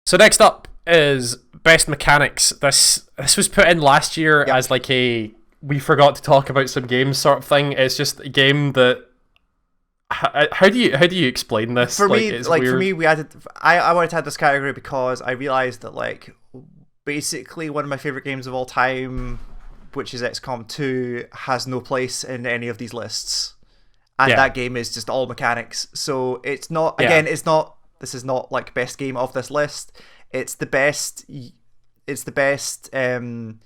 So next up is best mechanics. This was put in last year as like a we forgot to talk about some games sort of thing. It's just a game that how do you explain this? For me, we added. I wanted to add this category because I realized that like basically one of my favorite games of all time, which is XCOM 2, has no place in any of these lists, and that game is just all mechanics. So it's not it's not. This is not like best game of this list. It's the best. It's the best kind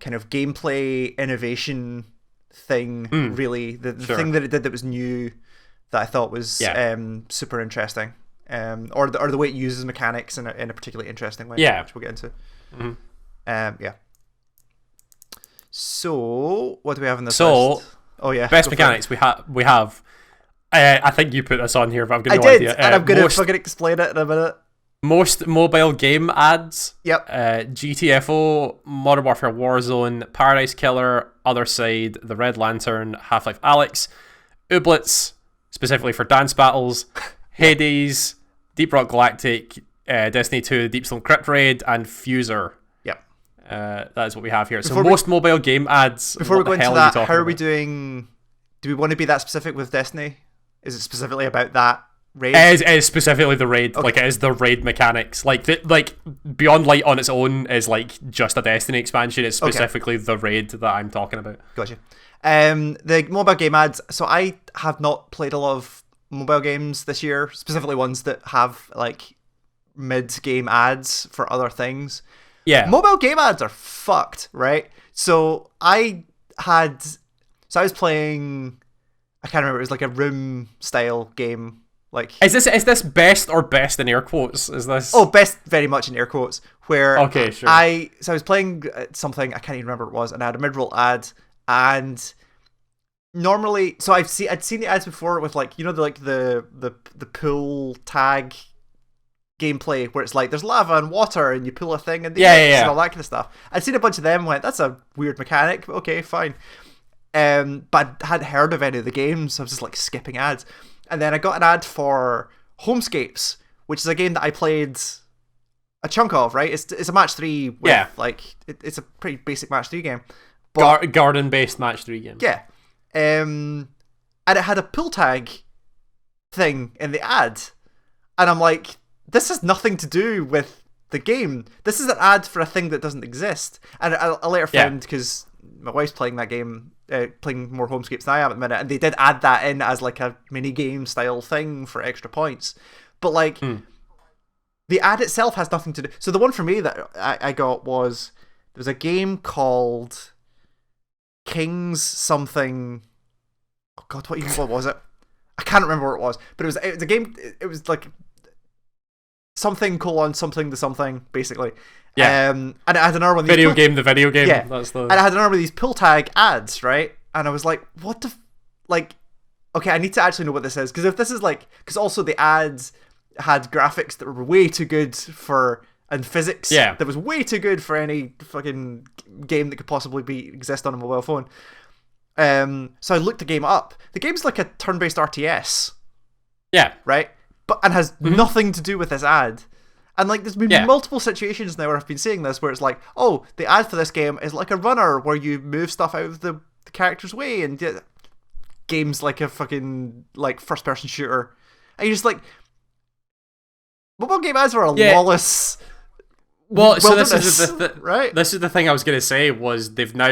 of gameplay innovation thing. Really, the thing that it did that was new, that I thought was super interesting. Or the way it uses mechanics in a particularly interesting way. Which we'll get into. So what do we have in this list? Oh yeah, best mechanics. We have. I think you put this on here, but I've got no idea. idea. And I'm going to fucking explain it in a minute. Most mobile game ads. Yep. GTFO, Modern Warfare Warzone, Paradise Killer, Other Side, The Red Lantern, Half-Life Alyx, Ooblets, specifically for dance battles, Hades, Deep Rock Galactic, Destiny 2, Deep Stone Crypt Raid, and Fuser. Yep. That is what we have here. So most mobile game ads. Before we go into that, how are we doing? Do we want to be that specific with Destiny? Is it specifically about that raid? It is specifically the raid. Okay. Like, it is the raid mechanics. Like Beyond Light on its own is like just a Destiny expansion. It's specifically the raid that I'm talking about. Gotcha. The mobile game ads. So I have not played a lot of mobile games this year, specifically ones that have like mid-game ads for other things. Yeah. Mobile game ads are fucked, right? So I was playing, I can't remember, it was like a room style game. Like, is this best or best in air quotes? Is this? Oh, best very much in air quotes. Where okay, sure. I was playing something, I can't even remember what it was, and I had a mid-roll ad, and normally, so I'd seen the ads before with like, you know, the pool tag gameplay where it's like there's lava and water and you pull a thing and and all that kind of stuff. I'd seen a bunch of them and went, that's a weird mechanic, but okay, fine. But I hadn't heard of any of the games, so I was just like skipping ads. And then I got an ad for Homescapes, which is a game that I played a chunk of, right? It's a match 3 with like it's a pretty basic match 3 game. But garden based match 3 game. Yeah. And it had a pull tag thing in the ad. And I'm like, this has nothing to do with the game. This is an ad for a thing that doesn't exist. And I later found, because my wife's playing that game, playing more Homescapes than I am at the minute, and they did add that in as like a mini game style thing for extra points. But like the ad itself has nothing to do. So the one for me that I got was, there was a game called Kings something. Oh god, what was it? I can't remember what it was, but it was a game. It was like something : something to something, basically. Yeah. And it had another one. The video game. Yeah. That's the... And it had another one of these pull tag ads, right? And I was like, what the like, okay, I need to actually know what this is, because if this is like, because also the ads had graphics that were way too good for, and physics that was way too good for any fucking game that could possibly exist on a mobile phone. So I looked the game up. The game's like a turn-based RTS. Yeah. Right? And has nothing to do with this ad. And like, there's been multiple situations now where I've been seeing this, where it's like, oh, the ad for this game is like a runner where you move stuff out of the character's way, and game's like a fucking like first-person shooter, and you're just like, mobile game ads are a lawless. Well, so this is right. This is the thing I was gonna say, was they've now,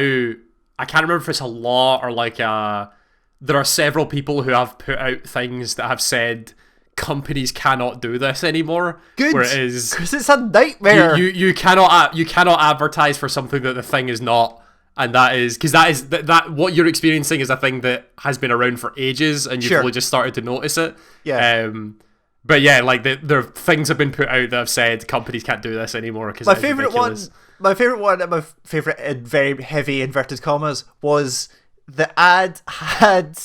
I can't remember if it's a law or like there are several people who have put out things that have said companies cannot do this anymore. Good, where it is, because it's a nightmare. You cannot advertise for something that the thing is not, and that is because that what you're experiencing is a thing that has been around for ages, and you've only just started to notice it. Yeah. But yeah, like there things have been put out that have said companies can't do this anymore because my favorite one, my favorite in very heavy inverted commas, was the ad had,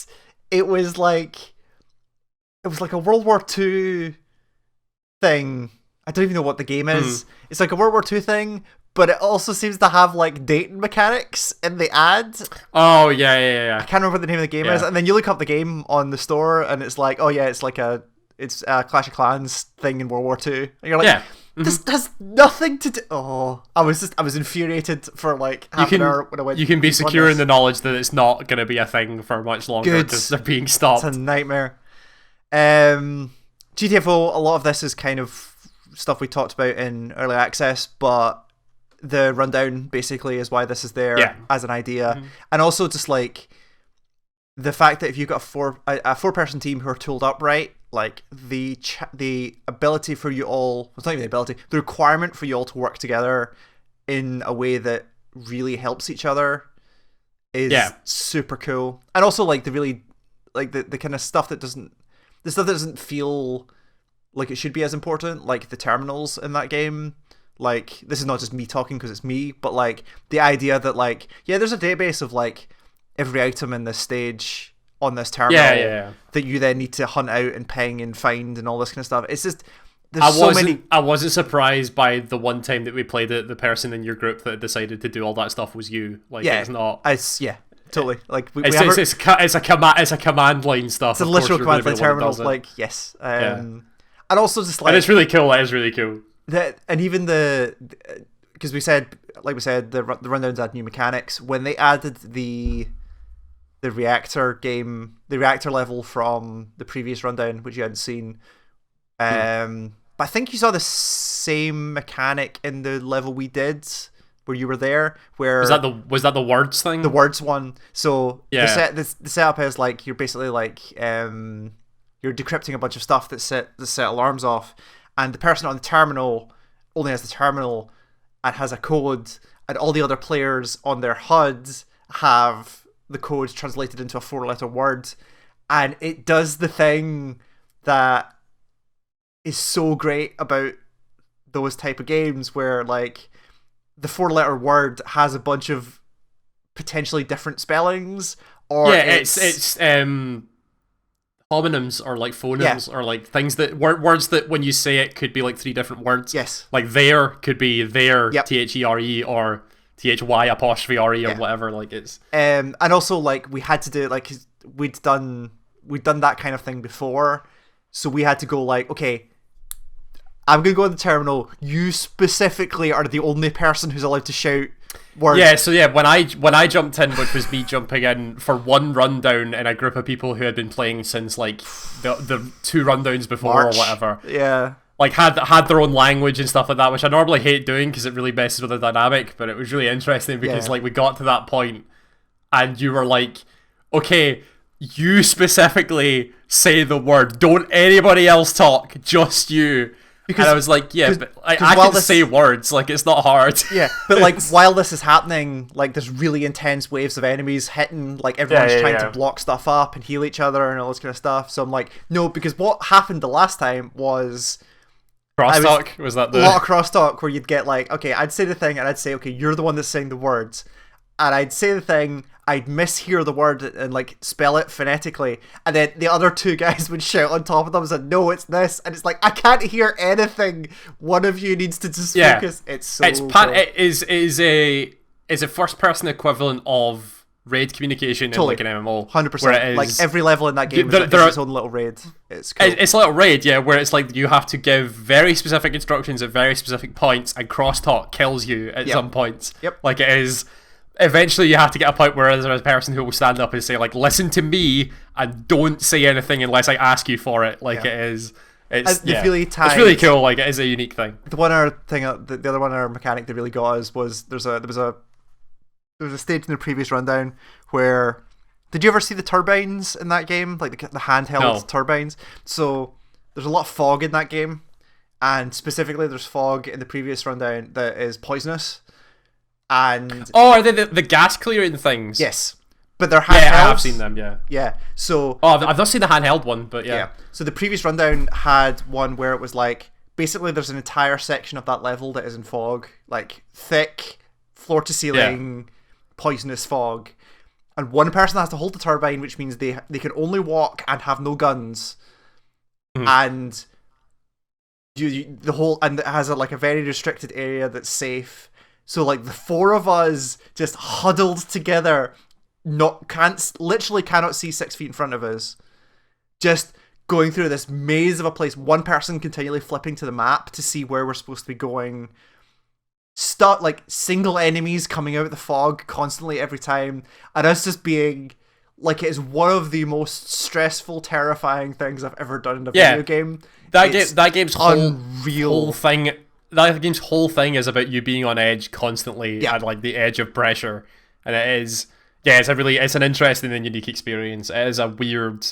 it was like a World War II thing. I don't even know what the game is. It's like a World War II thing, but it also seems to have like dating mechanics in the ad. Oh yeah. I can't remember what the name of the game is. And then you look up the game on the store, and it's like, oh yeah, it's a Clash of Clans thing in World War II. And you're like, This has nothing to do. Oh, I was infuriated for like half an hour when I went. You can be secure in the knowledge that it's not going to be a thing for much longer because they're being stopped. It's a nightmare. GTFO, a lot of this is kind of stuff we talked about in early access, but the rundown basically is why this is there as an idea, and also just like the fact that if you've got a four-person team who are tooled up right, like the ability for you all, it's not even the ability, the requirement for you all to work together in a way that really helps each other is super cool. And also like the really like the kind of stuff that doesn't feel like it should be as important, like the terminals in that game. Like, this is not just me talking because it's me, but like the idea that like, there's a database of like every item in this stage on this terminal that you then need to hunt out and ping and find and all this kind of stuff. It's just I wasn't surprised by the one time that we played it. The person in your group that decided to do all that stuff was you. Like, it's not. Totally. Like it's a command line stuff. It's a literal command line terminal. Like and also just like, and it's really cool. It is really cool. And even because we said the rundowns add new mechanics. When they added the reactor level from the previous rundown, which you hadn't seen, but I think you saw the same mechanic in the level we did where you were there. Where was that the words thing? The words one. So the setup is like you're basically like you're decrypting a bunch of stuff that set alarms off, and the person on the terminal only has the terminal and has a code, and all the other players on their HUD have the code translated into a 4-letter word, and it does the thing that is so great about those type of games where like the 4-letter word has a bunch of potentially different spellings, or it's homonyms or like phonemes or like things that words that when you say it could be like 3 different words. Yes, like there could be there, THERE, or THY''RE or whatever. Like it's and also like we had to do it like we'd done that kind of thing before, so we had to go like, okay, I'm gonna go in the terminal. You specifically are the only person who's allowed to shout words. Yeah, so when I jumped in, which was me jumping in for one rundown in a group of people who had been playing since like the 2 rundowns before or whatever. Yeah. Like had their own language and stuff like that, which I normally hate doing because it really messes with the dynamic, but it was really interesting because like we got to that point and you were like, okay, you specifically say the word, don't anybody else talk, just you. Because, and I was like, but I can say words, like it's not hard. Yeah, but like while this is happening, like there's really intense waves of enemies hitting, like everyone's trying to block stuff up and heal each other and all this kind of stuff. So I'm like, no, because what happened the last time was crosstalk. Was that a lot of crosstalk where you'd get like, okay, I'd say the thing and I'd say, okay, you're the one that's saying the words, and I'd say the thing, I'd mishear the word and like spell it phonetically, and then the other 2 guys would shout on top of them and say, no, it's this, and it's like, I can't hear anything. One of you needs to just focus. It's cool. It is a first person equivalent of raid communication in like an MMO. 100%. Like every level in that game is its own little raid. It's cool. It's a little raid, where it's like you have to give very specific instructions at very specific points, and crosstalk kills you at some points. Yep. Like it is. Eventually, you have to get a point where there's a person who will stand up and say, like, listen to me and don't say anything unless I ask you for it. Like, it is. It's really tied. It's really cool. Like, it is a unique thing. The other one other mechanic that really got us was there was a stage in the previous rundown where, did you ever see the turbines in that game? Like the handheld turbines? So there's a lot of fog in that game, and specifically there's fog in the previous rundown that is poisonous. And are they the gas clearing things? Yes, but they're handheld. Yeah, I have seen them. Yeah. So I've not seen the handheld one, but yeah. So the previous rundown had one where it was like basically there's an entire section of that level that is in fog, like thick, floor to ceiling, poisonous fog, and one person has to hold the turbine, which means they can only walk and have no guns, and and it has a very restricted area that's safe. So like the 4 of us just huddled together, literally cannot see 6 feet in front of us, just going through this maze of a place, one person continually flipping to the map to see where we're supposed to be going. Like single enemies coming out of the fog constantly every time, and us just being like, it is one of the most stressful, terrifying things I've ever done in a video game. That game's unreal. whole thing. That game's whole thing is about you being on edge constantly, at like the edge of pressure, and it is. Yeah, it's an interesting and unique experience. It is a weird.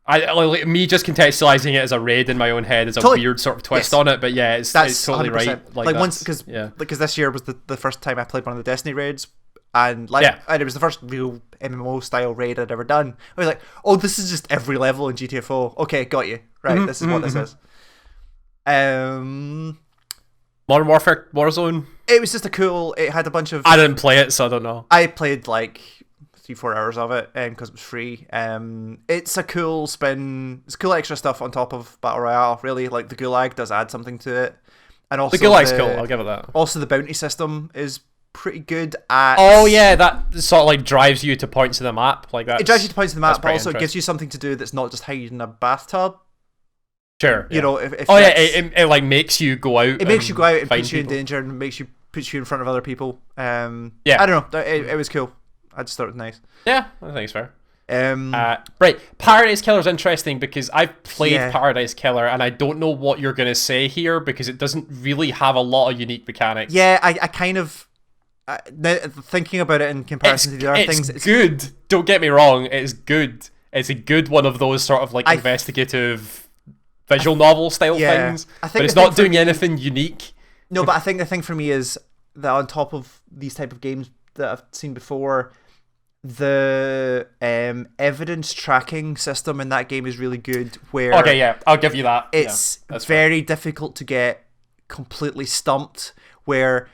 Like, me just contextualizing it as a raid in my own head is a weird sort of twist on it, but yeah, it's totally 100%. Right. Like once, because this year was the first time I played one of the Destiny raids, and and it was the first real MMO style raid I'd ever done. I was like, oh, this is just every level in Gtfo. Okay, got you. Right, this is what this is. Modern Warfare Warzone. It was just it had a bunch of. I didn't play it, so I don't know. I played like 3-4 hours of it because it was free. It's a cool spin. It's cool extra stuff on top of Battle Royale, really. Like the Gulag does add something to it, and also the Gulag's cool. I'll give it that. Also, the bounty system is pretty good at. Oh yeah, that sort of like drives you to points of the map, like that. It drives you to points of the map, but also it gives you something to do that's not just hiding in a bathtub. Sure. You know, if it like makes you go out. It makes you go out and puts you people in danger and puts you in front of other people. Yeah. I don't know. It was cool. I just thought it was nice. Yeah, I think it's fair. Right, Paradise Killer's interesting because I've played Paradise Killer and I don't know what you're going to say here because it doesn't really have a lot of unique mechanics. Yeah, I kind of thinking about it in comparison to the other things. It's good. Don't get me wrong. It's good. It's a good one of those sort of like investigative visual novel style things. But it's not doing anything unique. No, but I think the thing for me is that on top of these type of games that I've seen before, the evidence tracking system in that game is really good. Where I'll give you that. It's very difficult to get completely stumped. Where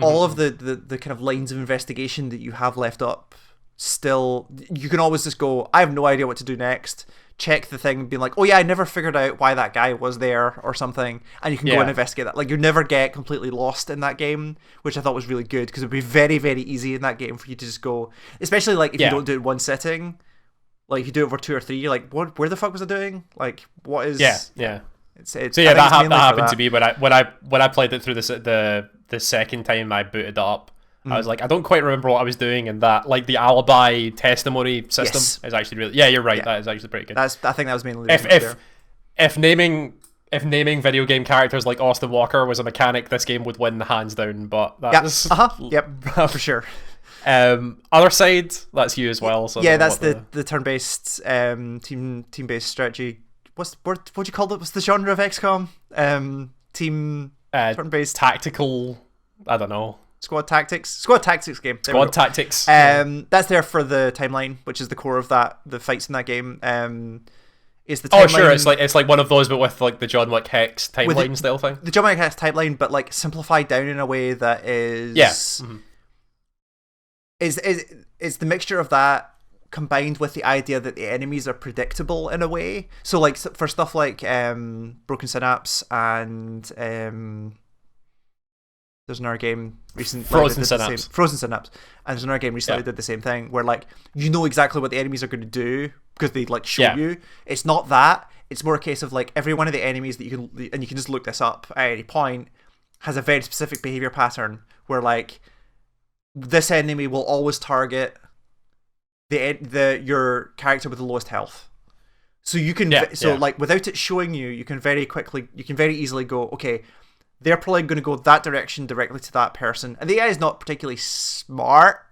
all of the kind of lines of investigation that you have left up, still you can always just go, I have no idea what to do next. Check the thing and be like, oh yeah, I never figured out why that guy was there or something, and you can go and investigate that. Like, you never get completely lost in that game, which I thought was really good because it would be very, very easy in that game for you to just go, especially like if you don't do it in one sitting, like if you do it over 2 or 3, you're like, where the fuck was I doing? Like, what is? Yeah. It's that happened to me when I played it through the second time I booted it up. I was like, I don't quite remember what I was doing, and that, like, the alibi testimony system is actually really. Yeah, you're right. That is actually pretty good. I think that was mainly if naming video game characters like Austin Walker was a mechanic, this game would win hands down. But that's for sure. Other side, that's you as well. So that's the turn-based team-based strategy. What do you call it? What's the genre of XCOM? Team turn-based tactical. I don't know. Squad tactics game. Squad tactics. That's there for the timeline, which is the core of that. The fights in that game. Is the timeline. Oh sure, it's like one of those, but with like the John Wick Hex timeline style thing. The John Wick Hex timeline, but like simplified down in a way that is is the mixture of that combined with the idea that the enemies are predictable in a way. So like for stuff like Broken Synapse and there's another game recently. Frozen Synapse. And there's another game recently that did the same thing, where like you know exactly what the enemies are going to do because they like show you. It's not that. It's more a case of like every one of the enemies that you can, and you can just look this up at any point, has a very specific behavior pattern where like this enemy will always target your character with the lowest health. So you can like without it showing you, you can very easily go, okay, they're probably going to go that direction directly to that person. And the AI is not particularly smart,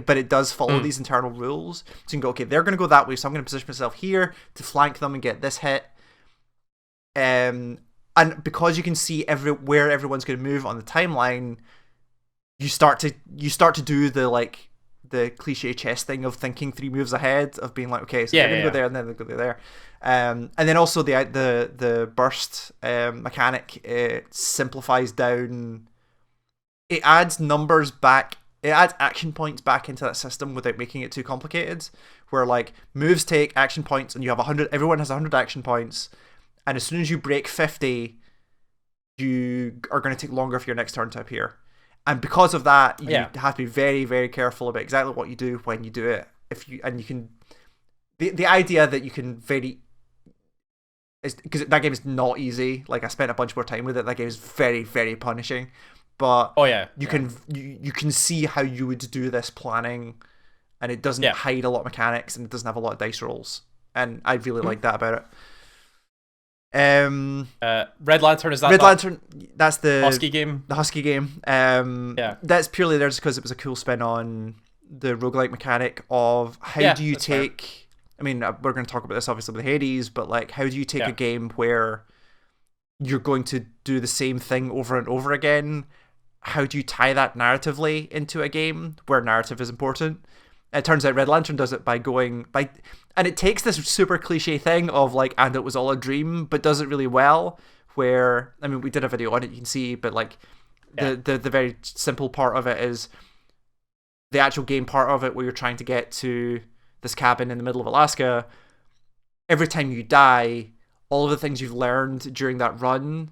but it does follow these internal rules. So you can go, okay, they're going to go that way, so I'm going to position myself here to flank them and get this hit. And because you can see where everyone's going to move on the timeline, you start to do the cliche chess thing of thinking 3 moves ahead, of being like, okay, so they're going to go there and then they'll go there. And then also the burst mechanic, it simplifies down. It adds numbers back. It adds action points back into that system without making it too complicated. Where like moves take action points, and you have 100. Everyone has 100 action points, and as soon as you break 50, you are going to take longer for your next turn to appear. And because of that, you have to be very, very careful about exactly what you do when you do it. The idea that you can because that game is not easy. Like, I spent a bunch more time with it. That game is very, very punishing. But you can see how you would do this planning, and it doesn't hide a lot of mechanics, and it doesn't have a lot of dice rolls. And I really like that about it. Red Lantern, is that Red Lantern? That's the Husky game. The Husky game. That's purely there just because it was a cool spin on the roguelike mechanic of how do you take. Fair. I mean, we're going to talk about this obviously with Hades, but like, how do you take a game where you're going to do the same thing over and over again? How do you tie that narratively into a game where narrative is important? It turns out Red Lantern does it and it takes this super cliche thing of like, and it was all a dream, but does it really well. Where, I mean, we did a video on it, you can see, but like the very simple part of it is the actual game part of it, where you're trying to get to this cabin in the middle of Alaska. Every time you die, all of the things you've learned during that run,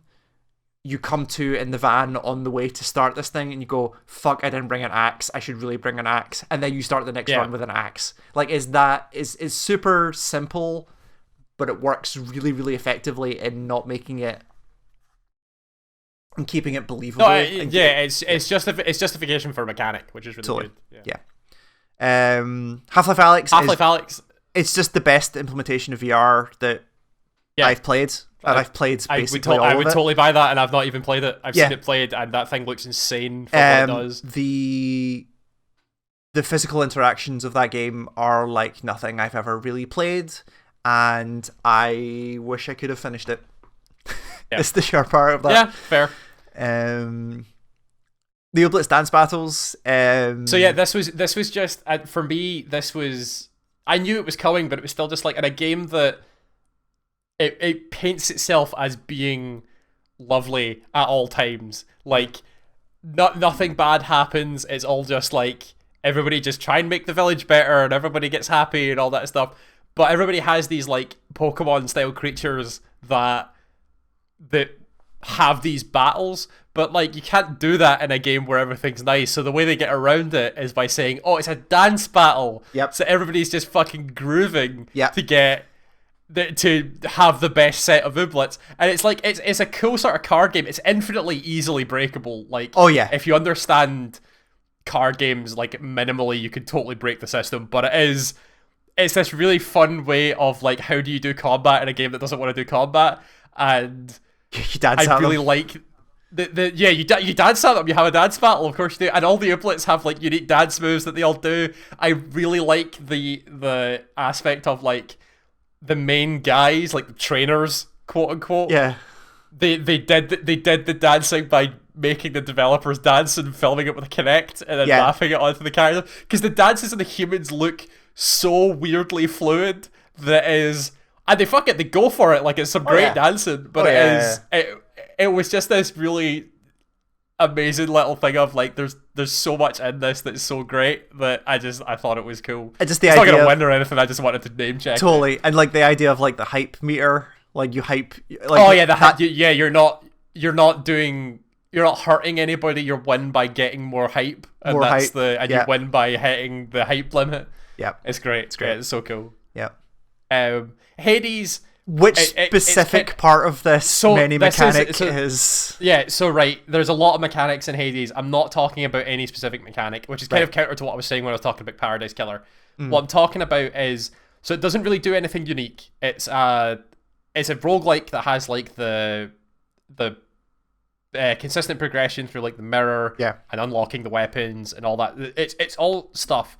you come to in the van on the way to start this thing, and you go, fuck, I didn't bring an axe, I should really bring an axe. And then you start the next run with an axe. Like, is super simple, but it works really, really effectively in not making it and keeping it believable. No, it's justification for a mechanic, which is really good. Yeah. Half-Life Alyx. Alyx. It's just the best implementation of VR that I've played. And I've played basically all of it. I would totally buy that, and I've not even played it. I've seen it played, and that thing looks insane for what it does. The physical interactions of that game are like nothing I've ever really played, and I wish I could have finished it. It's the sharp part of that. Yeah, fair. The Oblitz dance battles. So yeah, this was just for me. This was, I knew it was coming, but it was still just like in a game that it paints itself as being lovely at all times. Like nothing bad happens. It's all just like everybody just try and make the village better, and everybody gets happy and all that stuff. But everybody has these like Pokemon style creatures that have these battles, but like you can't do that in a game where everything's nice. So the way they get around it is by saying, oh, it's a dance battle. Yep. So everybody's just fucking grooving to have the best set of Ooblets. And it's like it's a cool sort of card game. It's infinitely easily breakable. Like, if you understand card games like minimally, you can totally break the system. But it's this really fun way of like, how do you do combat in a game that doesn't want to do combat? And I really like you dance at them. You have a dance battle, of course you do, and all the Ooblets have like unique dance moves that they all do. I really like the aspect of like the main guys, like the trainers, quote unquote. Yeah, they did the dancing by making the developers dance and filming it with a Kinect and then laughing it onto the character, because the dances of the humans look so weirdly fluid that is. And they go for it like it's some great dancing, but it was just this really amazing little thing of like there's so much in this that's so great that I thought it was cool. It's not gonna win or anything. I just wanted to name check it. And like the idea of like the hype meter, like you hype. Like, you're not hurting anybody. You're win by getting more hype, and you win by hitting the hype limit. Yeah, it's great. It's great. It's so cool. Yeah. Hades. Which specific part of this mechanic is... Yeah, so right, there's a lot of mechanics in Hades. I'm not talking about any specific mechanic, which is kind of counter to what I was saying when I was talking about Paradise Killer. What I'm talking about is... So it doesn't really do anything unique. It's a roguelike that has like the consistent progression through like the mirror and unlocking the weapons and all that. It's all stuff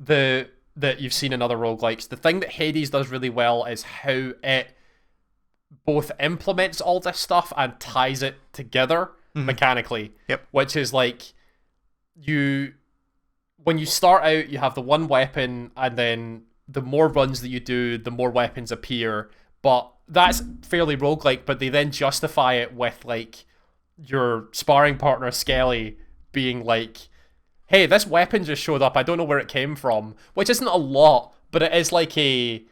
that you've seen in other roguelikes. The thing that Hades does really well is how it both implements all this stuff and ties it together mechanically. Yep. Which is like, when you start out, you have the one weapon, and then the more runs that you do, the more weapons appear. But that's fairly roguelike, but they then justify it with like your sparring partner Skelly being like, hey, this weapon just showed up, I don't know where it came from, which isn't a lot, but it is like a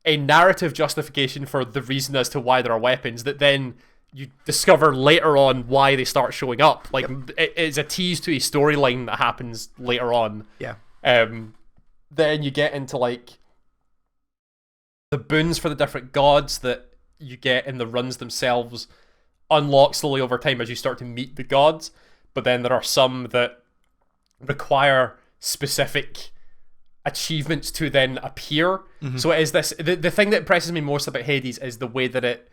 narrative justification for the reason as to why there are weapons that then you discover later on why they start showing up. Like, it's a tease to a storyline that happens later on. Yeah. Then you get into like the boons for the different gods that you get in the runs themselves unlock slowly over time as you start to meet the gods, but then there are some that require specific achievements to then appear. So it is this the thing that impresses me most about Hades is the way that it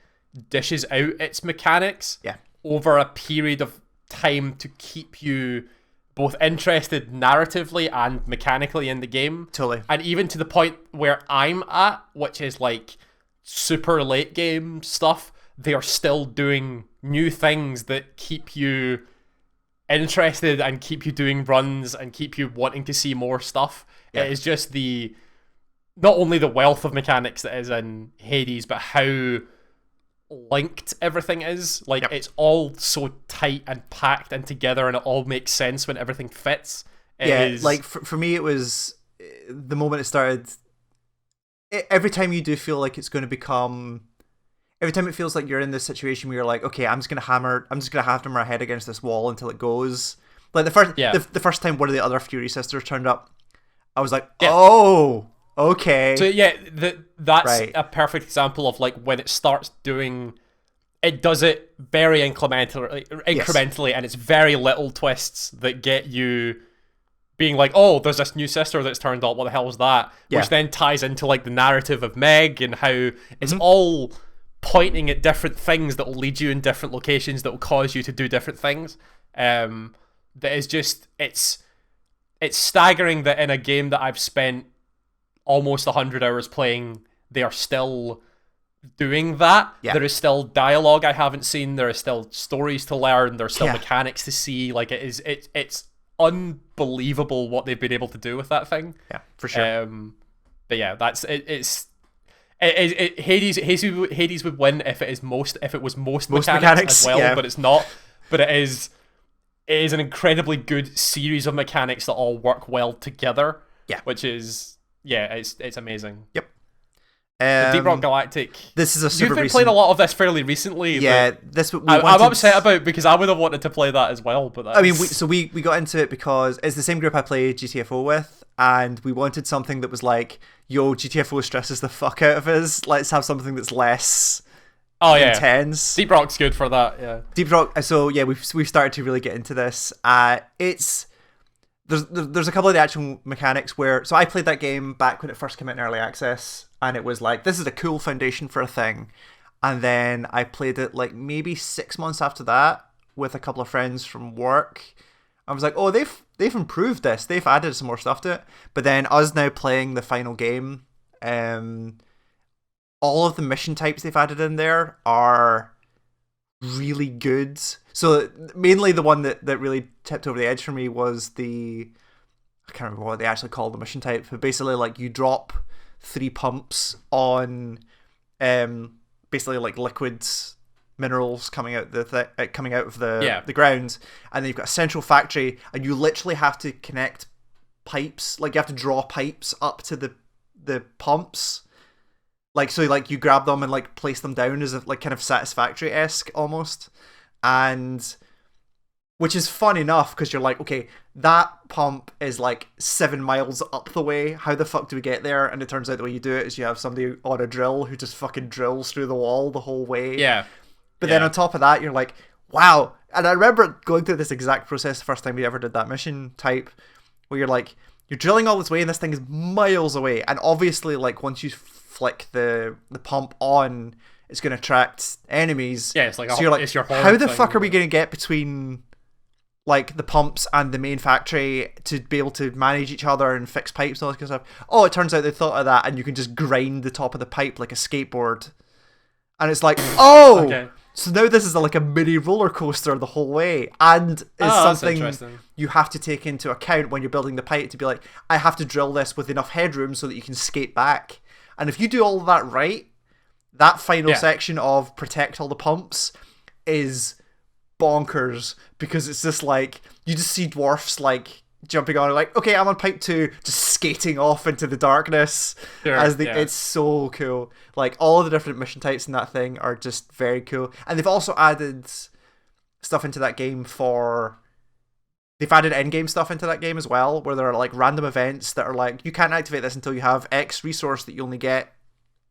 dishes out its mechanics over a period of time to keep you both interested narratively and mechanically in the game. Totally. And even to the point where I'm at, which is like super late game stuff, they are still doing new things that keep you interested and keep you doing runs and keep you wanting to see more stuff. It is just not only the wealth of mechanics that is in Hades, but how linked everything is. Like, it's all so tight and packed and together, and it all makes sense when everything fits. Like, for me, it was the moment it started. Every time you do feel like it's going to become... Every time it feels like you're in this situation where you're like, okay, I'm just gonna hammer my head against this wall until it goes. Like the first time one of the other Fury sisters turned up, I was like, oh, okay. So that's a perfect example of like when it starts doing, it does it very incrementally, and it's very little twists that get you being like, oh, there's this new sister that's turned up. What the hell was that? Which then ties into like the narrative of Meg and how it's all pointing at different things that will lead you in different locations that will cause you to do different things. That is just, it's staggering that in a game that I've spent almost 100 hours playing, they are still doing that. There is still dialogue I haven't seen. There is still stories to learn. There's still mechanics to see. Like, it's unbelievable what they've been able to do with that thing. Yeah, for sure. But yeah, that's Hades would win if it was most mechanics as well, but it's not. But it is an incredibly good series of mechanics that all work well together. Yeah, which is it's amazing. Yep. Deep Rock Galactic. This is a super. You've been playing a lot of this fairly recently. Yeah, I'm upset about because I would have wanted to play that as well. But I mean, we got into it because it's the same group I played GTFO with, and we wanted something that was like, yo, GTFO stresses the fuck out of us. Let's have something that's less intense. Deep Rock's good for that. Yeah. Deep Rock. So yeah, we've started to really get into this. There's a couple of the actual mechanics where... So I played that game back when it first came out in early access, and it was like, this is a cool foundation for a thing. And then I played it like maybe 6 months after that with a couple of friends from work. I was like, oh, they've improved this. They've added some more stuff to it. But then us now playing the final game, all of the mission types they've added in there are really good. So mainly the one that really tipped over the edge for me was I can't remember what they actually call the mission type, but basically like you drop 3 pumps on basically like liquids, minerals coming out of the ground, and then you've got a central factory, and you literally have to connect pipes. Like you have to draw pipes up to the pumps. Like, so like you grab them and like place them down as a like kind of Satisfactory-esque almost. And which is fun enough because you're like, okay, that pump is like 7 miles up the way. How the fuck do we get there? And it turns out the way you do it is you have somebody on a drill who just fucking drills through the wall the whole way. Yeah. But then on top of that, you're like, wow. And I remember going through this exact process the first time we ever did that mission type, where you're like, you're drilling all this way and this thing is miles away. And obviously, like, once you flick the pump on, it's going to attract enemies. Yeah, it's like, so you're like, it's your how the fuck are we going to get between like the pumps and the main factory to be able to manage each other and fix pipes and all this kind of stuff? Oh, it turns out they thought of that, and you can just grind the top of the pipe like a skateboard. And it's like, oh, okay. So now this is like a mini roller coaster the whole way, and is something you have to take into account when you're building the pipe to be like, I have to drill this with enough headroom so that you can skate back. And if you do all of that right, that final section of protect all the pumps is bonkers, because it's just like, you just see dwarfs like jumping on, like, okay, I'm on pipe 2, just skating off into the darkness. It's so cool. Like, all of the different mission types in that thing are just very cool. And they've also added stuff into that game they've added endgame stuff into that game as well, where there are like random events that are like, you can't activate this until you have X resource that you only get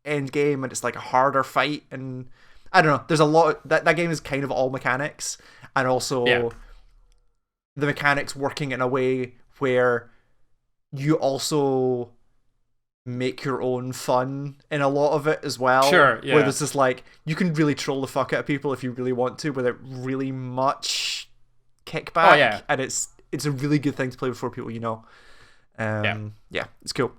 end game, and it's like a harder fight, and I don't know. There's a lot that game is kind of all mechanics, and also the mechanics working in a way where you also make your own fun in a lot of it as well. Sure, yeah. Where there's this like, you can really troll the fuck out of people if you really want to without really much kickback. Oh, yeah. And it's a really good thing to play before people you know. Yeah, it's cool.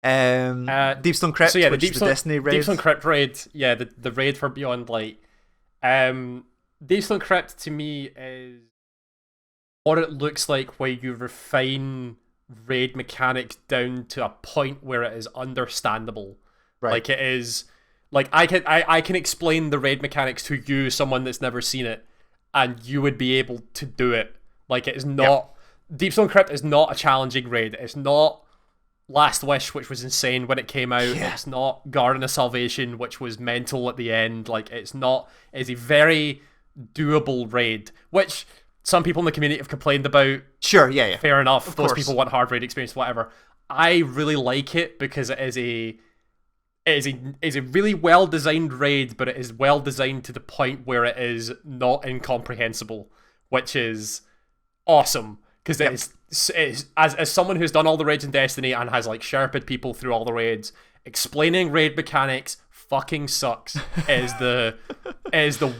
Deepstone Crypt, so yeah, which is the Destiny raid. Deepstone Crypt raid, yeah, the raid for Beyond Light. Deepstone Crypt to me is what it looks like when you refine raid mechanics down to a point where it is understandable. Right. Like it is, like I can explain the raid mechanics to you, someone that's never seen it, and you would be able to do it. Like it is not. Yep. Deepstone Crypt is not a challenging raid. It's not Last Wish, which was insane when it came out. Yeah. It's not Garden of Salvation, which was mental at the end. Like it's not. It's a very doable raid, which some people in the community have complained about. Sure, yeah. Fair enough. Of Those course. people want hard raid experience, whatever. I really like it because it is a really well designed raid, but it is well designed to the point where it is not incomprehensible, which is awesome. Because it is as someone who's done all the raids in Destiny and has like sherped people through all the raids, explaining raid mechanics fucking sucks. Is the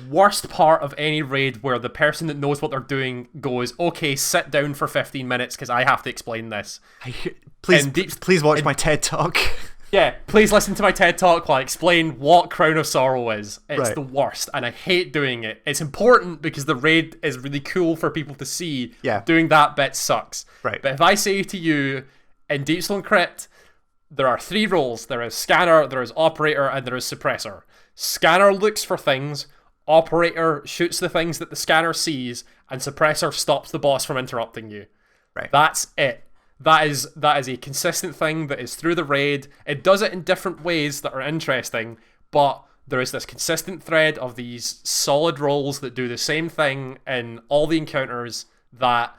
worst part of any raid where the person that knows what they're doing goes, okay, sit down for 15 minutes because I have to explain this. Please watch my TED Talk. Yeah, please listen to my TED Talk while I explain what Crown of Sorrow is. It's right. the worst, and I hate doing it. It's important because the raid is really cool for people to see. Yeah. Doing that bit sucks. Right. But if I say to you, in Deepstone Crypt, there are 3 roles. There is Scanner, there is Operator, and there is Suppressor. Scanner looks for things, Operator shoots the things that the Scanner sees, and Suppressor stops the boss from interrupting you. Right. That's it. That is a consistent thing that is through the raid. It does it in different ways that are interesting, but there is this consistent thread of these solid roles that do the same thing in all the encounters that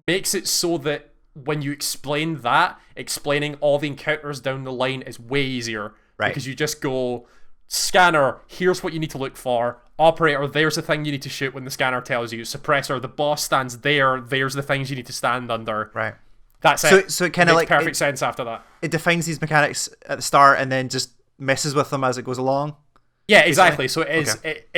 makes it so that when you explain that, explaining all the encounters down the line is way easier. Right. Because you just go, Scanner, here's what you need to look for. Operator, there's the thing you need to shoot when the scanner tells you. Suppressor, the boss stands there. There's the things you need to stand under. Right. That's it. So it kind of like perfect sense after that. It defines these mechanics at the start and then just messes with them as it goes along. Yeah, exactly. So it is it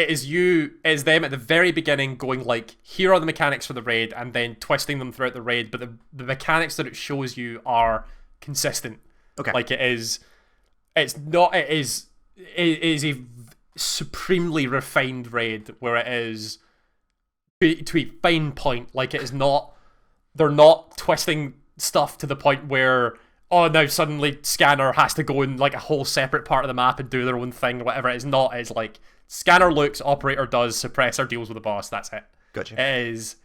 is them at the very beginning going like, here are the mechanics for the raid, and then twisting them throughout the raid. But the mechanics that it shows you are consistent. Okay. Like it is a supremely refined raid where it is to a fine point. Like it is not, they're not twisting stuff to the point where, oh, now suddenly Scanner has to go in like a whole separate part of the map and do their own thing or whatever. It's not. It's like Scanner looks, Operator does, Suppressor deals with the boss. That's it. Gotcha. It's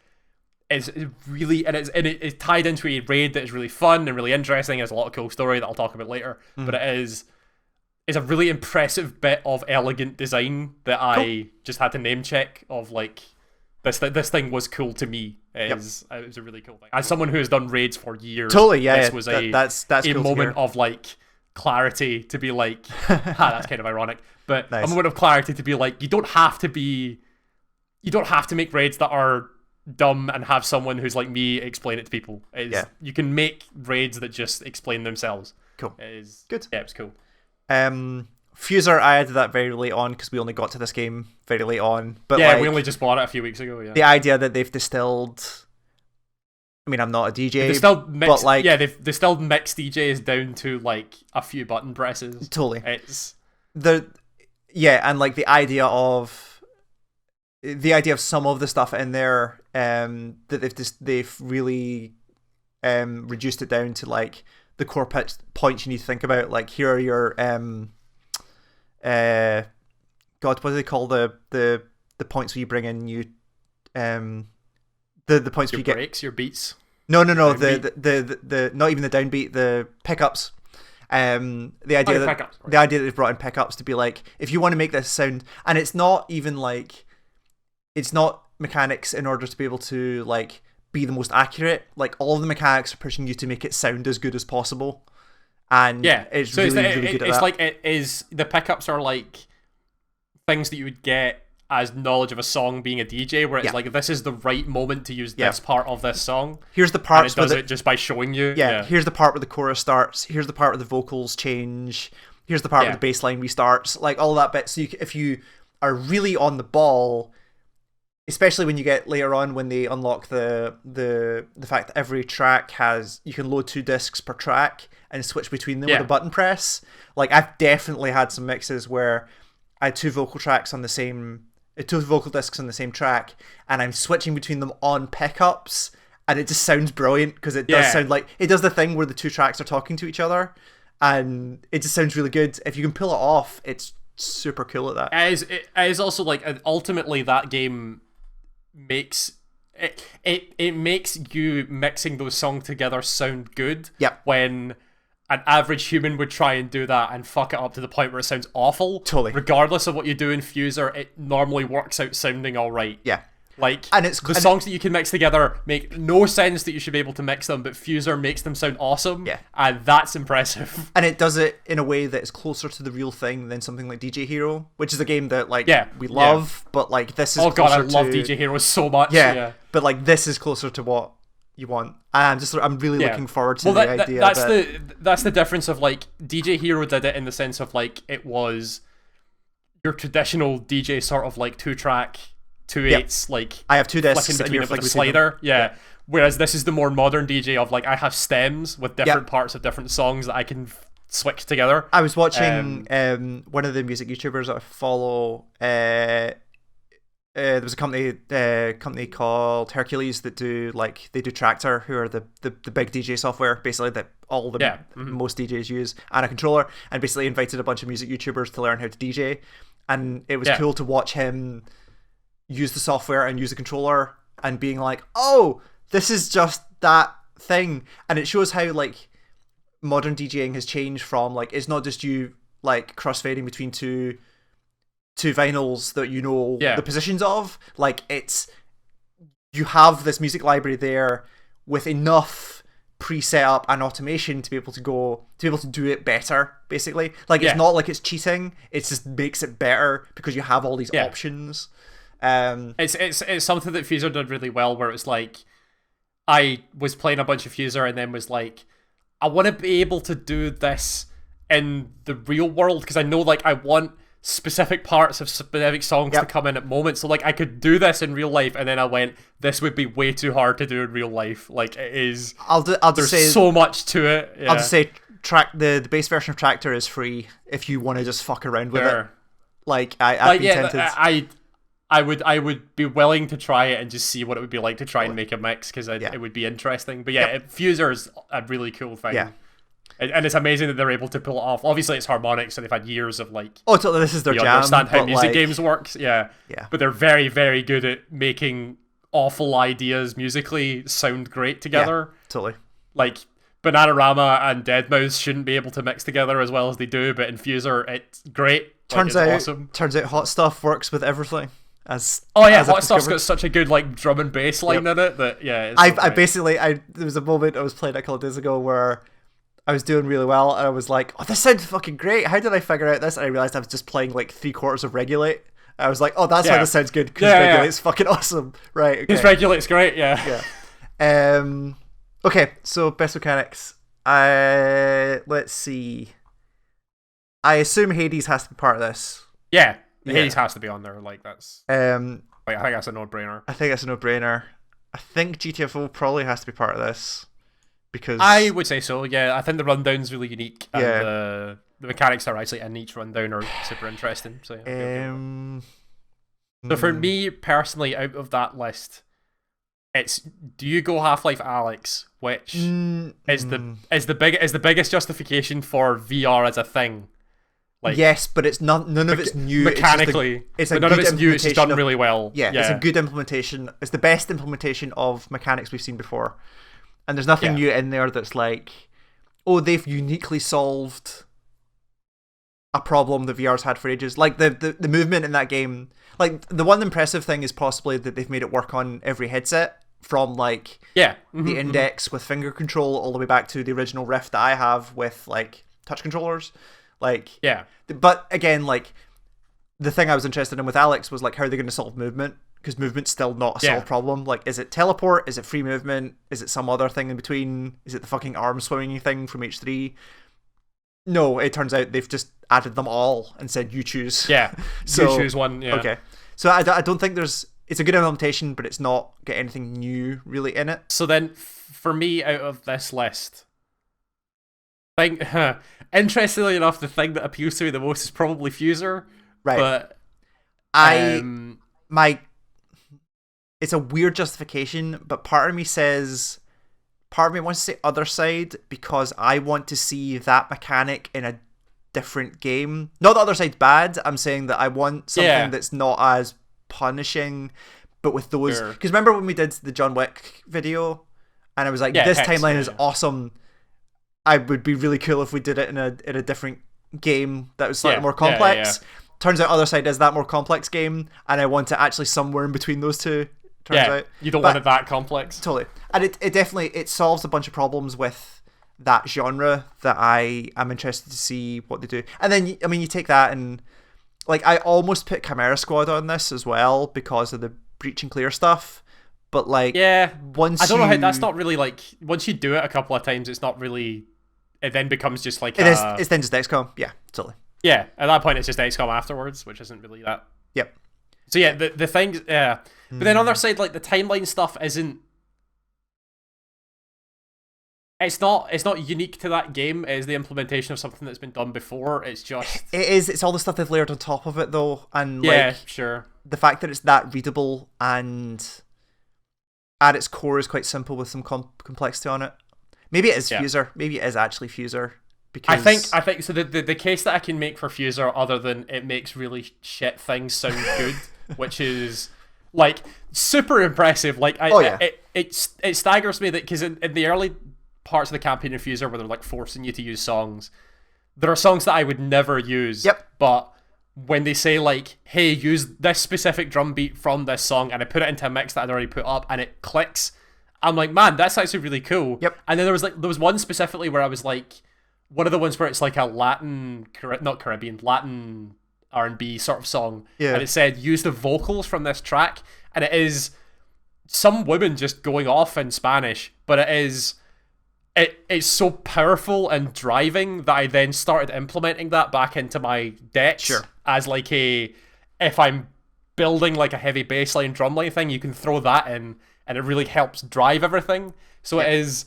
really, and it's tied into a raid that is really fun and really interesting. There's a lot of cool story that I'll talk about later, but it's a really impressive bit of elegant design that I just had to name check of like, this thing was cool to me. It was a really cool thing. As someone who has done raids for years, totally, yeah, this was that's a cool moment of like clarity to be like, that's kind of ironic, but nice. A moment of clarity to be like, you don't have to make raids that are dumb and have someone who's like me explain it to people. You can make raids that just explain themselves. Cool. It is good. Yeah, it's cool. Fuser, I added that very late on because we only got to this game very late on. But yeah, like, we only just bought it a few weeks ago. Yeah, the idea that they've distilled. I mean, I'm not a DJ, they still mixed, but like, yeah, they still mixed DJs down to like a few button presses. Totally, it's and like the idea of some of the stuff in there, that they've really reduced it down to like the core points you need to think about. Like, here are your God, what do they call the points where you bring in new the points your where you breaks, your beats. No, the not even the downbeat, the pickups. The idea pickups, right. The idea that they've brought in pickups to be like, if you want to make this sound, and it's not even like, it's not mechanics in order to be able to like be the most accurate. Like, all of the mechanics are pushing you to make it sound as good as possible. and Yeah, it's so really really good at it's that. like it is the pickups are like things that you would get as knowledge of a song being a DJ, where it's like this is the right moment to use this part of this song. Here's the And parts it does where it just by showing you. here's the part where the chorus starts. Here's the part where the vocals change. Here's the part where the bass line restarts. Like all that bit. So if you are really on the ball, especially when you get later on when they unlock the fact that every track you can load 2 discs per track and switch between them with a button press. Like I've definitely had some mixes where I had 2 vocal tracks on the same 2 vocal discs on the same track, and I'm switching between them on pickups, and it just sounds brilliant because it does sound like it does the thing where the 2 tracks are talking to each other, and it just sounds really good. If you can pull it off, it's super cool at that. It is also like ultimately that game makes it makes you mixing those songs together sound good. Yep. When an average human would try and do that and fuck it up to the point where it sounds awful. Totally. Regardless of what you do in Fuser, it normally works out sounding all right. Yeah. Like, and it's the songs that you can mix together make no sense that you should be able to mix them, but Fuser makes them sound awesome. Yeah. And that's impressive. And it does it in a way that is closer to the real thing than something like DJ Hero, which is a game that we love, but like this is oh god, I closer love to... DJ Hero so much. Yeah. But like this is closer to what you want. And I'm really looking forward to the idea that's the difference of like DJ Hero did it in the sense of like it was your traditional DJ sort of like 2-track 2/8 like I have 2 discs flicking and between you're it with a flicking slider. Yeah. Whereas this is the more modern DJ of like I have stems with different parts of different songs that I can switch together. I was watching one of the music YouTubers that I follow. There was a company called Hercules that do Tractor, who are the big DJ software basically that all the most DJs use, and a controller, and basically invited a bunch of music YouTubers to learn how to DJ, and it was cool to watch him use the software and use the controller and being like, oh, this is just that thing. And it shows how like modern DJing has changed from like it's not just you like crossfading between two vinyls that you know the positions of. Like it's you have this music library there with enough preset up and automation to be able to do it better, basically. Like it's not like it's cheating, it just makes it better because you have all these options. It's something that Fuser did really well, where it was like I was playing a bunch of Fuser and then was like, I want to be able to do this in the real world because I know like I want specific parts of specific songs to come in at moments, so like I could do this in real life, and then I went, this would be way too hard to do in real life. Like it is. There's so much to it. I'll just say the base version of Tractor is free if you want to just fuck around with it. Like I've been tempted. I would be willing to try it and just see what it would be like to try and make a mix because it would be interesting. But Fuser is a really cool thing. Yeah. And it's amazing that they're able to pull it off. Obviously, it's harmonic, so they've had years of like. Oh, so this is their jam. Understand how music games works, yeah. But they're very, very good at making awful ideas musically sound great together. Yeah, totally. Like Bananarama and Deadmau5 shouldn't be able to mix together as well as they do, but in Fuser, it's great. Turns out Hot Stuff works with everything. Hot Stuff's got such a good like drum and bass line in it that there was a moment I was playing a couple of days ago where I was doing really well and I was like, oh, this sounds fucking great, how did I figure out this? And I realized I was just playing like 3/4 of Regulate. I was like, oh, that's why this sounds good, because Regulate's fucking awesome. Right, okay. Because Regulate's great, okay, so best mechanics. Let's see. I assume Hades has to be part of this. Yeah. Hades has to be on there, like that's. I think that's a no-brainer. I think Gtfo probably has to be part of this because I would say so. Yeah, I think the rundown's really unique, and the mechanics that are actually in each rundown are super interesting. So so for me personally, out of that list, it's do you go Half-Life Alyx, which is the biggest justification for VR as a thing. Like, yes, but it's none of it's new mechanically. None of it's new. It's just done really well. Yeah, it's a good implementation. It's the best implementation of mechanics we've seen before, and there's nothing new in there that's like, oh, they've uniquely solved a problem that VR's had for ages. Like the movement in that game. Like the one impressive thing is possibly that they've made it work on every headset from like the index with finger control all the way back to the original Rift that I have with like touch controllers. Like, but again, like the thing I was interested in with Alex was like, how are they going to solve movement? Because movement's still not a solved problem. Like, is it teleport? Is it free movement? Is it some other thing in between? Is it the fucking arm swinging thing from H3? No, it turns out they've just added them all and said you choose. Yeah, so, you choose one. Yeah. Okay, so I don't think it's a good implementation, but it's not got anything new really in it. So then, for me, out of this list, interestingly enough, the thing that appeals to me the most is probably Fuser. Right. But it's a weird justification, but part of me wants to say other side because I want to see that mechanic in a different game. Not that other side's bad. I'm saying that I want something that's not as punishing, but with those. Because remember when we did the John Wick video, and I was like, this timeline is awesome. I would be really cool if we did it in a different game that was slightly more complex. Turns out other side is that more complex game, and I want it actually somewhere in between those two. Turns out you don't want it that complex. Totally, and it definitely solves a bunch of problems with that genre that I am interested to see what they do. And then I mean, you take that and like I almost put Chimera Squad on this as well because of the breach and clear stuff. But like, once I don't know how that's not really like once you do it a couple of times, it's not really. It then becomes just like it's then just XCOM. Yeah, totally. Yeah, at that point it's just XCOM afterwards, which isn't really that. Yep. So yeah, the things, but then on the other side, like the timeline stuff isn't. It's not unique to that game. It is the implementation of something that's been done before. It's just it is. It's all the stuff they've layered on top of it, though, and sure. The fact that it's that readable and at its core is quite simple with some complexity on it. Maybe it is Fuser. Maybe it is actually Fuser. Because I think so. The case that I can make for Fuser, other than it makes really shit things sound good, which is like super impressive. Like it staggers me that because in the early parts of the campaign in Fuser where they're like forcing you to use songs, there are songs that I would never use. Yep. But when they say like, "Hey, use this specific drum beat from this song," and I put it into a mix that I'd already put up, and it clicks, I'm like, man, that's actually really cool. Yep. And then there was one specifically where I was like. One of the ones where it's like a Latin R&B sort of song, and it said use the vocals from this track, and it is some women just going off in Spanish, but it's so powerful and driving that I then started implementing that back into my decks as like if I'm building like a heavy bassline drumline thing, you can throw that in, and it really helps drive everything. So it's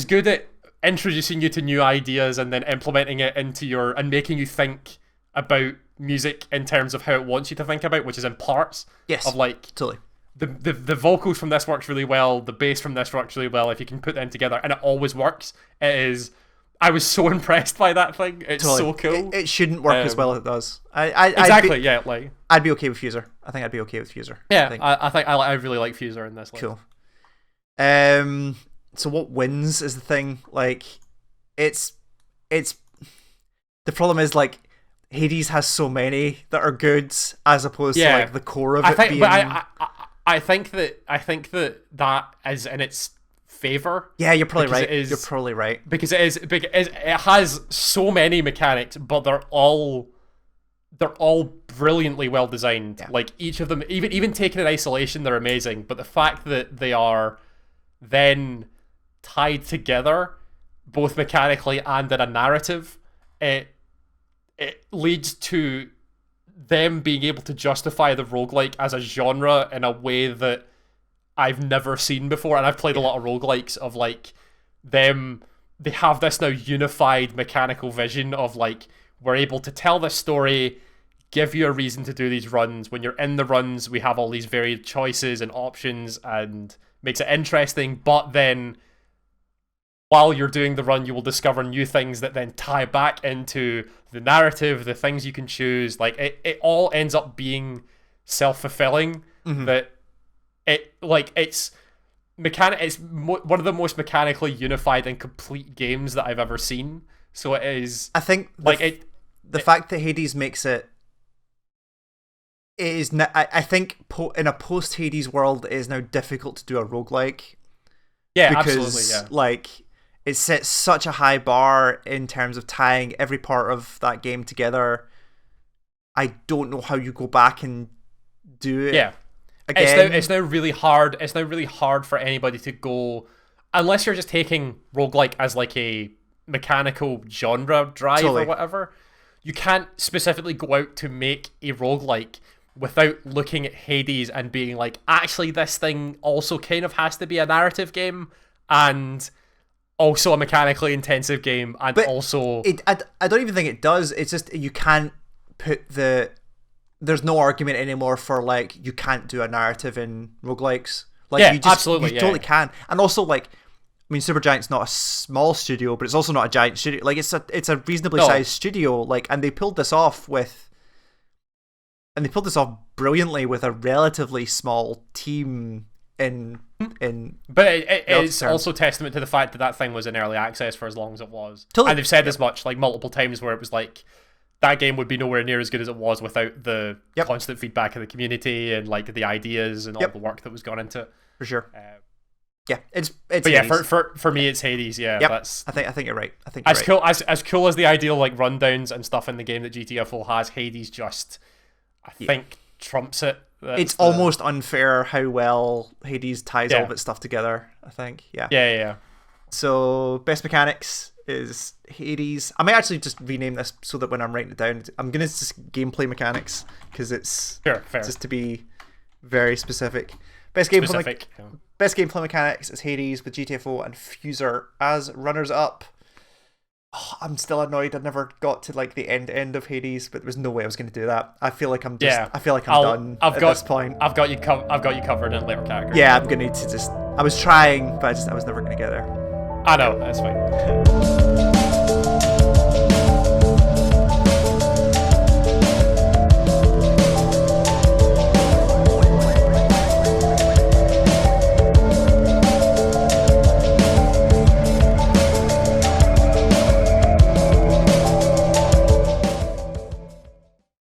good at introducing you to new ideas and then implementing it into and making you think about music in terms of how it wants you to think about, which is in parts. Yes. Of like totally. The vocals from this works really well, the bass from this works really well if you can put them together, and it always works. I was so impressed by that thing. It's so cool. It shouldn't work as well as it does. Exactly, I'd be okay with Fuser. I think I'd be okay with Fuser. Yeah, I think I really like Fuser in this. Cool. So what wins is the thing. Like, it's the problem is like Hades has so many that are good as opposed to like the core of it being. But I think that is in its favor. Yeah, you're probably right. You're probably right because it has so many mechanics, but they're all brilliantly well designed. Yeah. Like each of them, even taken in isolation, they're amazing. But the fact that they are then tied together, both mechanically and in a narrative, it leads to them being able to justify the roguelike as a genre in a way that I've never seen before. And I've played a lot of roguelikes of like they have this now unified mechanical vision of like, we're able to tell this story, give you a reason to do these runs. When you're in the runs, we have all these varied choices and options and makes it interesting, but then while you're doing the run, you will discover new things that then tie back into the narrative, the things you can choose. Like it all ends up being self-fulfilling. Mm-hmm. That it's one of the most mechanically unified and complete games that I've ever seen. So it is. I think the fact that Hades makes it it is. I think in a post Hades world, it is now difficult to do a roguelike. Yeah, because, absolutely. Yeah, like, it sets such a high bar in terms of tying every part of that game together. I don't know how you go back and do it. Yeah. Again. It's now really hard. It's now really hard for anybody to go, unless you're just taking roguelike as like a mechanical genre drive Totally. or whatever. You can't specifically go out to make a roguelike without looking at Hades and being like, actually, this thing also kind of has to be a narrative game and also a mechanically intensive game, and But also I don't even think it does. It's just you can't put there's no argument anymore for like you can't do a narrative in roguelikes. Like Yeah, you just absolutely, you totally can. And also like I mean Supergiant's not a small studio, but it's also not a giant studio. Like it's a reasonably sized studio, like, and they pulled this off brilliantly with a relatively small team but it's also testament to the fact that thing was in early access for as long as it was. Totally. And they've said as much like multiple times where it was like that game would be nowhere near as good as it was without the constant feedback of the community and like the ideas and all the work that was gone into it. For sure. Yeah, it's but Hades. Yeah, for me it's Hades. Yeah, yep. That's I think you're right. I think as cool as cool as the ideal like rundowns and stuff in the game that Gtfo has. Hades just I think trumps it. It's almost unfair how well Hades ties all of its stuff together, I think. Yeah. So, best mechanics is Hades. I might actually just rename this so that when I'm writing it down, I'm going to just gameplay mechanics because it's fair. Just to be very specific. Best gameplay mechanics is Hades with GTFO and Fuser as runners-up. Oh, I'm still annoyed I never got to like the end of Hades, but there was no way I was going to do that. I feel like I'm done at this point. I've got you covered in later category. Yeah, I'm going to need to just I was trying, but I was never going to get there. I know, that's fine.